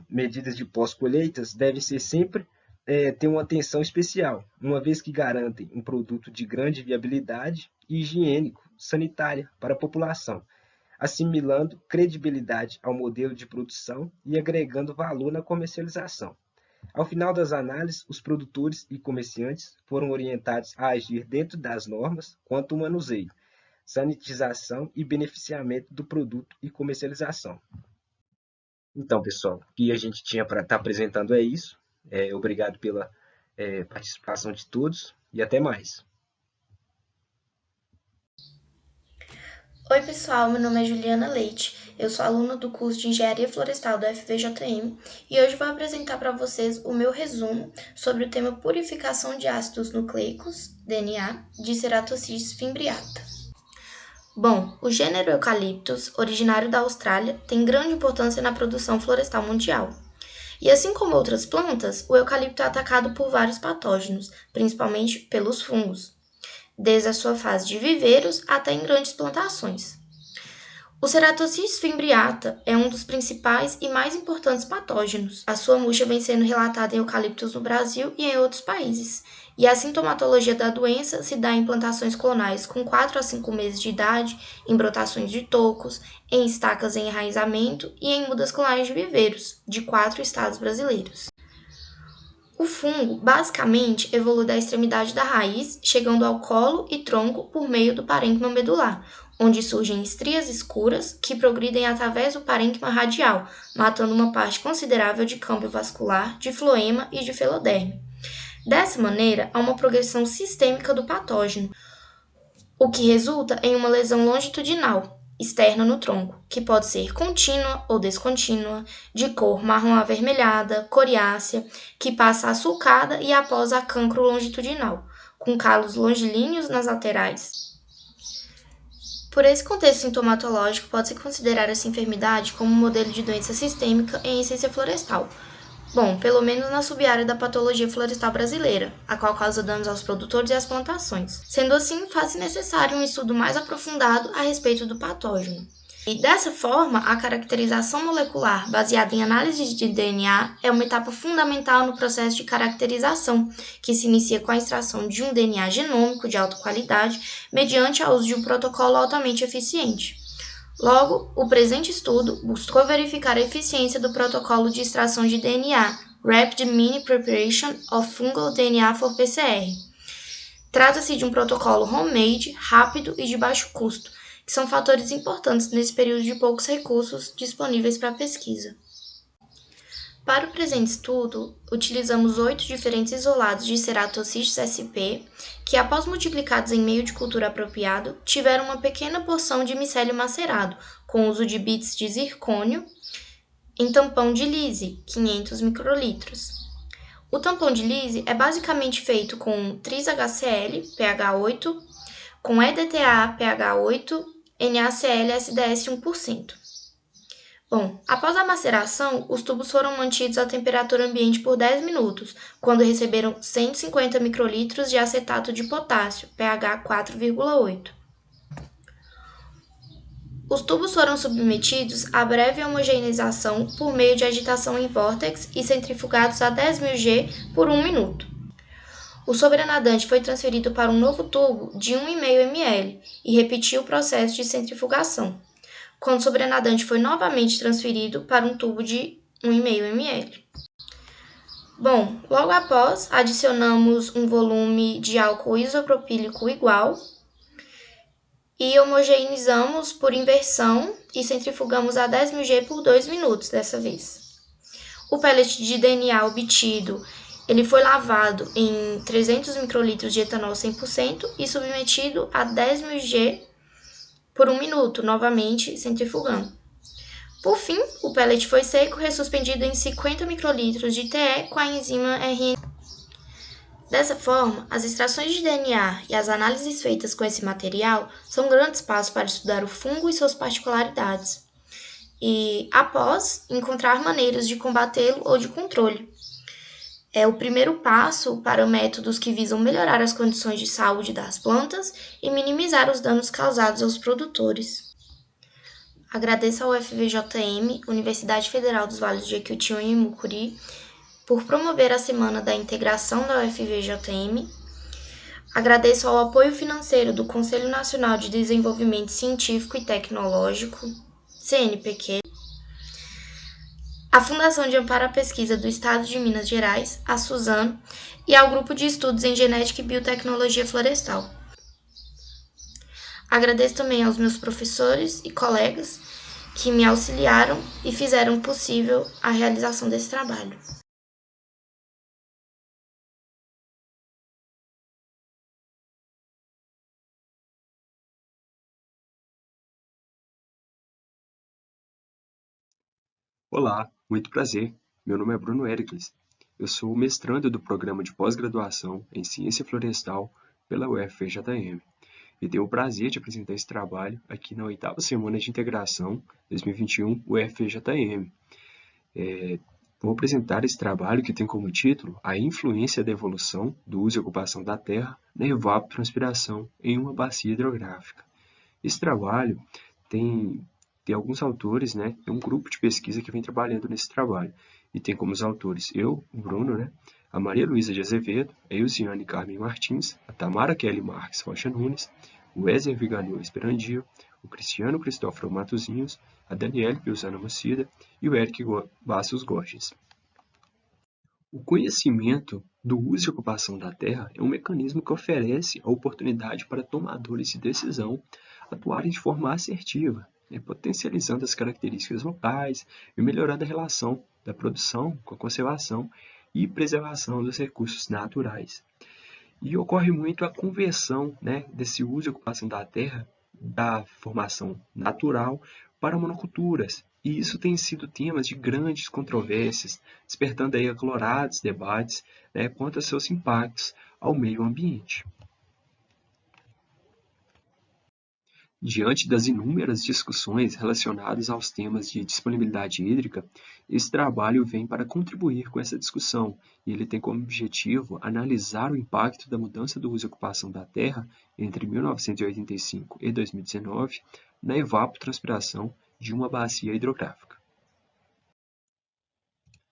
medidas de pós-colheitas devem ser sempre ter uma atenção especial, uma vez que garantem um produto de grande viabilidade e higiênico, sanitária para a população, assimilando credibilidade ao modelo de produção e agregando valor na comercialização. Ao final das análises, os produtores e comerciantes foram orientados a agir dentro das normas quanto ao manuseio, sanitização e beneficiamento do produto e comercialização. Então, pessoal, o que a gente tinha para estar apresentando é isso. Obrigado pela participação de todos e até mais. Oi pessoal, meu nome é Juliana Leite, eu sou aluna do curso de Engenharia Florestal do FVJM e hoje vou apresentar para vocês o meu resumo sobre o tema Purificação de ácidos nucleicos, DNA, de Ceratopsis fimbriata. Bom, o gênero Eucalyptus, originário da Austrália, tem grande importância na produção florestal mundial. E assim como outras plantas, o eucalipto é atacado por vários patógenos, principalmente pelos fungos, desde a sua fase de viveiros até em grandes plantações. O Ceratopsis fimbriata é um dos principais e mais importantes patógenos. A sua murcha vem sendo relatada em eucaliptos no Brasil e em outros países. E a sintomatologia da doença se dá em plantações clonais com 4 a 5 meses de idade, em brotações de tocos, em estacas em enraizamento e em mudas clonais de viveiros, de 4 estados brasileiros. O fungo, basicamente, evolui da extremidade da raiz, chegando ao colo e tronco por meio do parênquima medular, onde surgem estrias escuras que progridem através do parênquima radial, matando uma parte considerável de câmbio vascular, de floema e de feloderme. Dessa maneira, há uma progressão sistêmica do patógeno, o que resulta em uma lesão longitudinal, externa no tronco, que pode ser contínua ou descontínua, de cor marrom avermelhada, coriácea, que passa a sulcada e após a cancro longitudinal, com calos longilíneos nas laterais. Por esse contexto sintomatológico, pode-se considerar essa enfermidade como um modelo de doença sistêmica em essência florestal. Bom, pelo menos na sub-área da patologia florestal brasileira, a qual causa danos aos produtores e às plantações. Sendo assim, faz-se necessário um estudo mais aprofundado a respeito do patógeno. E dessa forma, a caracterização molecular baseada em análise de DNA é uma etapa fundamental no processo de caracterização, que se inicia com a extração de um DNA genômico de alta qualidade mediante o uso de um protocolo altamente eficiente. Logo, o presente estudo buscou verificar a eficiência do protocolo de extração de DNA, Rapid Mini Preparation of Fungal DNA for PCR. Trata-se de um protocolo homemade, rápido e de baixo custo, que são fatores importantes nesse período de poucos recursos disponíveis para a pesquisa. Para o presente estudo, utilizamos 8 diferentes isolados de Ceratopsis sp, que após multiplicados em meio de cultura apropriado, tiveram uma pequena porção de micélio macerado, com uso de bits de zircônio, em tampão de Lise, 500 microlitros. O tampão de Lise é basicamente feito com Tris-HCl, pH 8, com EDTA, pH 8, NaCl SDS 1%. Bom, após a maceração, os tubos foram mantidos à temperatura ambiente por 10 minutos, quando receberam 150 microlitros de acetato de potássio, pH 4,8. Os tubos foram submetidos a breve homogeneização por meio de agitação em vórtex e centrifugados a 10.000 G por 1 minuto. O sobrenadante foi transferido para um novo tubo de 1,5 ml e repetiu o processo de centrifugação, quando o sobrenadante foi novamente transferido para um tubo de 1,5 ml. Bom, logo após, adicionamos um volume de álcool isopropílico igual e homogeneizamos por inversão e centrifugamos a 10.000 G por 2 minutos dessa vez. O pellet de DNA obtido ele foi lavado em 300 microlitros de etanol 100% e submetido a 10.000 G por 1 minuto, novamente centrifugando. Por fim, o pellet foi seco, ressuspendido em 50 microlitros de TE com a enzima RN. Dessa forma, as extrações de DNA e as análises feitas com esse material são grandes passos para estudar o fungo e suas particularidades, e, após, encontrar maneiras de combatê-lo ou de controle. É o primeiro passo para métodos que visam melhorar as condições de saúde das plantas e minimizar os danos causados aos produtores. Agradeço ao UFVJM, Universidade Federal dos Vales do Jequitinhonha e Mucuri, por promover a Semana da Integração da UFVJM. Agradeço ao apoio financeiro do Conselho Nacional de Desenvolvimento Científico e Tecnológico, CNPq, à Fundação de Amparo à Pesquisa do Estado de Minas Gerais, a Suzano, e ao Grupo de Estudos em Genética e Biotecnologia Florestal. Agradeço também aos meus professores e colegas que me auxiliaram e fizeram possível a realização desse trabalho. Olá, muito prazer. Meu nome é Bruno Éricles. Eu sou o mestrando do Programa de Pós-Graduação em Ciência Florestal pela UFVJM e tenho o prazer de apresentar esse trabalho aqui na 8ª Semana de Integração 2021 UFVJM. Vou apresentar esse trabalho que tem como título A influência da evolução do uso e ocupação da terra na evapotranspiração em uma bacia hidrográfica. Esse trabalho tem alguns autores, né? É um grupo de pesquisa que vem trabalhando nesse trabalho. E tem como os autores eu, o Bruno, né? A Maria Luísa de Azevedo, a Elziane Carmen Martins, a Tamara Kelly Marques Rocha Nunes, o Ézer Viganô Esperandio, o Cristiano Cristóforo Matozinhos, a Daniele Pilzana Macida e o Eric Bassos Gorges. O conhecimento do uso e ocupação da terra é um mecanismo que oferece a oportunidade para tomadores de decisão atuarem de forma assertiva, potencializando as características locais e melhorando a relação da produção com a conservação e preservação dos recursos naturais. E ocorre muito a conversão, desse uso e ocupação da terra, da formação natural, para monoculturas. E isso tem sido temas de grandes controvérsias, despertando aí acalorados debates quanto a seus impactos ao meio ambiente. Diante das inúmeras discussões relacionadas aos temas de disponibilidade hídrica, esse trabalho vem para contribuir com essa discussão e ele tem como objetivo analisar o impacto da mudança do uso e ocupação da terra entre 1985 e 2019 na evapotranspiração de uma bacia hidrográfica.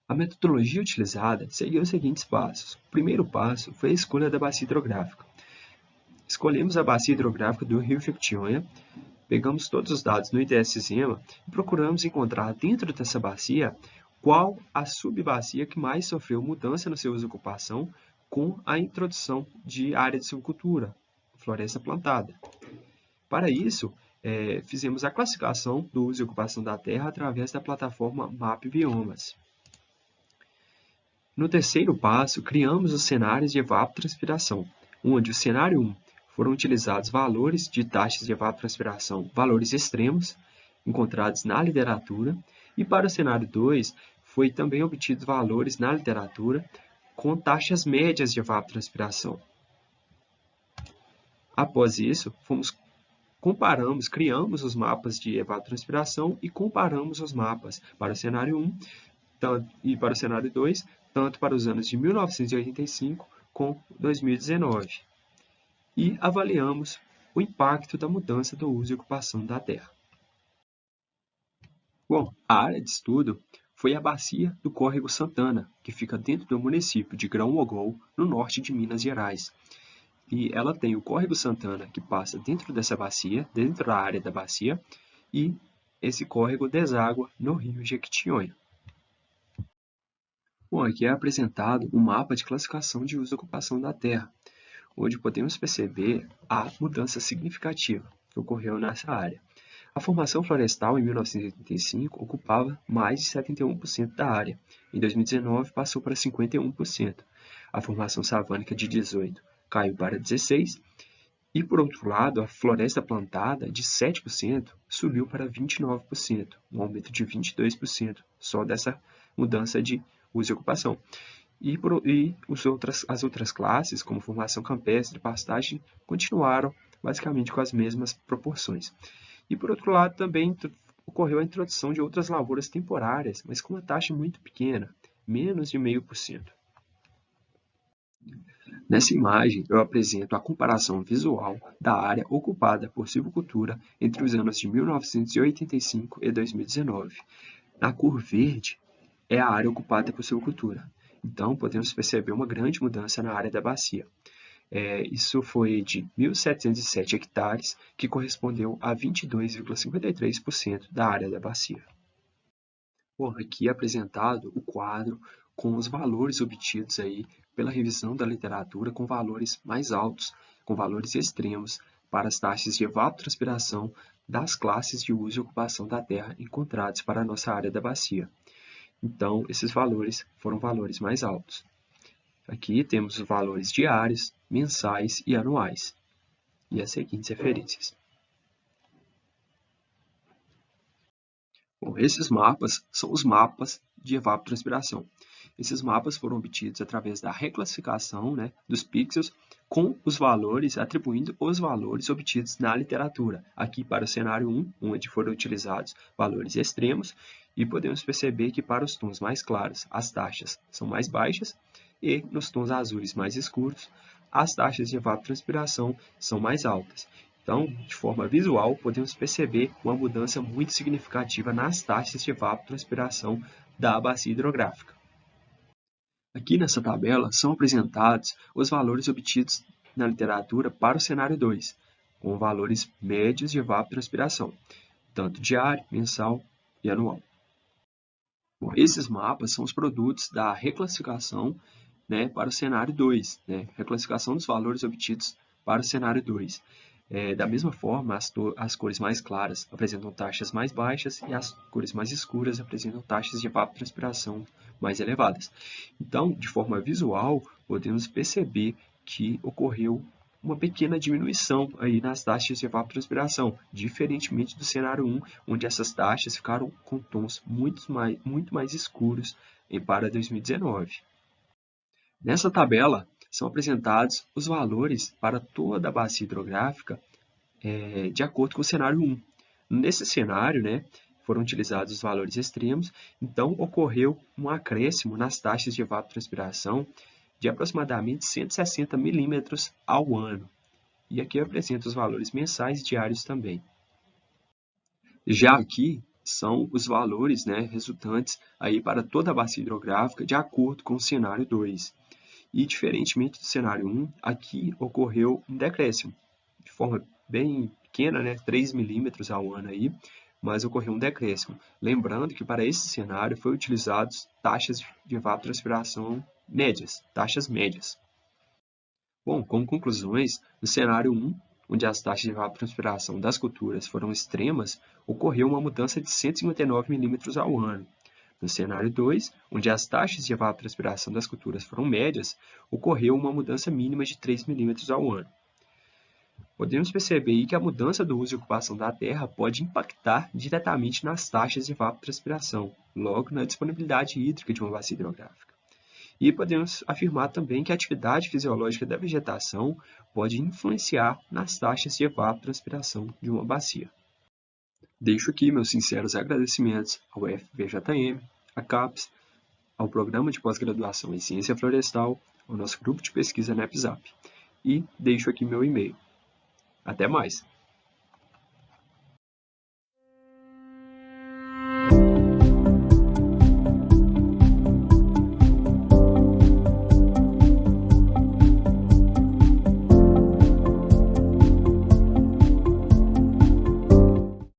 A metodologia utilizada seguiu os seguintes passos. O primeiro passo foi a escolha da bacia hidrográfica. Escolhemos a bacia hidrográfica do Rio Jequitinhonha, pegamos todos os dados no IDS-SEMA e procuramos encontrar dentro dessa bacia qual a subbacia que mais sofreu mudança no seu uso e ocupação com a introdução de área de silvicultura, floresta plantada. Para isso, fizemos a classificação do uso e ocupação da terra através da plataforma MAP Biomas. No terceiro passo, criamos os cenários de evapotranspiração, onde o cenário 1 foram utilizados valores de taxas de evapotranspiração, valores extremos, encontrados na literatura, e para o cenário 2 foi também obtidos valores na literatura com taxas médias de evapotranspiração. Após isso, criamos os mapas de evapotranspiração e comparamos os mapas para o cenário 1 e para o cenário 2, tanto para os anos de 1985 com 2019. E avaliamos o impacto da mudança do uso e ocupação da terra. Bom, a área de estudo foi a bacia do Córrego Santana, que fica dentro do município de Grão-Mogol, no norte de Minas Gerais. E ela tem o Córrego Santana, que passa dentro dessa bacia, dentro da área da bacia, e esse córrego deságua no Rio Jequitinhonha. Bom, aqui é apresentado um mapa de classificação de uso e ocupação da terra, onde podemos perceber a mudança significativa que ocorreu nessa área. A formação florestal, em 1985, ocupava mais de 71% da área. Em 2019, passou para 51%. A formação savânica, de 18%, caiu para 16%. E, por outro lado, a floresta plantada, de 7%, subiu para 29%, um aumento de 22% só dessa mudança de uso e ocupação. E as outras classes, como formação campestre e pastagem, continuaram basicamente com as mesmas proporções. E, por outro lado, também ocorreu a introdução de outras lavouras temporárias, mas com uma taxa muito pequena, menos de 0,5%. Nessa imagem, eu apresento a comparação visual da área ocupada por silvicultura entre os anos de 1985 e 2019. Na cor verde é a área ocupada por silvicultura. Então, podemos perceber uma grande mudança na área da bacia. Isso foi de 1.707 hectares, que correspondeu a 22,53% da área da bacia. Bom, aqui é apresentado o quadro com os valores obtidos aí pela revisão da literatura com valores mais altos, com valores extremos, para as taxas de evapotranspiração das classes de uso e ocupação da terra encontrados para a nossa área da bacia. Então, esses valores foram valores mais altos. Aqui temos os valores diários, mensais e anuais, e as seguintes referências. Bom, esses mapas são os mapas de evapotranspiração. Esses mapas foram obtidos através da reclassificação, dos pixels com os valores, atribuindo os valores obtidos na literatura. Aqui para o cenário 1, onde foram utilizados valores extremos, e podemos perceber que para os tons mais claros as taxas são mais baixas e nos tons azuis mais escuros as taxas de evapotranspiração são mais altas. Então, de forma visual, podemos perceber uma mudança muito significativa nas taxas de evapotranspiração da bacia hidrográfica. Aqui nessa tabela são apresentados os valores obtidos na literatura para o cenário 2, com valores médios de evapotranspiração, tanto diário, mensal e anual. Bom, esses mapas são os produtos da reclassificação para o cenário 2, reclassificação dos valores obtidos para o cenário 2. Da mesma forma, as cores mais claras apresentam taxas mais baixas e as cores mais escuras apresentam taxas de evapotranspiração mais elevadas. Então, de forma visual, podemos perceber que ocorreu uma pequena diminuição aí nas taxas de evapotranspiração, diferentemente do cenário 1, onde essas taxas ficaram com tons muito mais escuros para 2019. Nessa tabela, são apresentados os valores para toda a bacia hidrográfica de acordo com o cenário 1. Nesse cenário, foram utilizados os valores extremos, então ocorreu um acréscimo nas taxas de evapotranspiração de aproximadamente 160 milímetros ao ano. E aqui eu apresento os valores mensais e diários também. Já aqui são os valores resultantes aí para toda a bacia hidrográfica de acordo com o cenário 2. E, diferentemente do cenário 1, aqui ocorreu um decréscimo, de forma bem pequena, 3 milímetros ao ano, aí, mas ocorreu um decréscimo. Lembrando que para esse cenário foi utilizados taxas de evapotranspiração médias, taxas médias. Bom, como conclusões, no cenário 1, onde as taxas de evapotranspiração das culturas foram extremas, ocorreu uma mudança de 159 milímetros ao ano. No cenário 2, onde as taxas de evapotranspiração das culturas foram médias, ocorreu uma mudança mínima de 3 milímetros ao ano. Podemos perceber aí que a mudança do uso e ocupação da terra pode impactar diretamente nas taxas de evapotranspiração, logo na disponibilidade hídrica de uma bacia hidrográfica. E podemos afirmar também que a atividade fisiológica da vegetação pode influenciar nas taxas de evapotranspiração de uma bacia. Deixo aqui meus sinceros agradecimentos ao FVJM, à CAPES, ao Programa de Pós-Graduação em Ciência Florestal, ao nosso grupo de pesquisa na EPSAP. E deixo aqui meu e-mail. Até mais!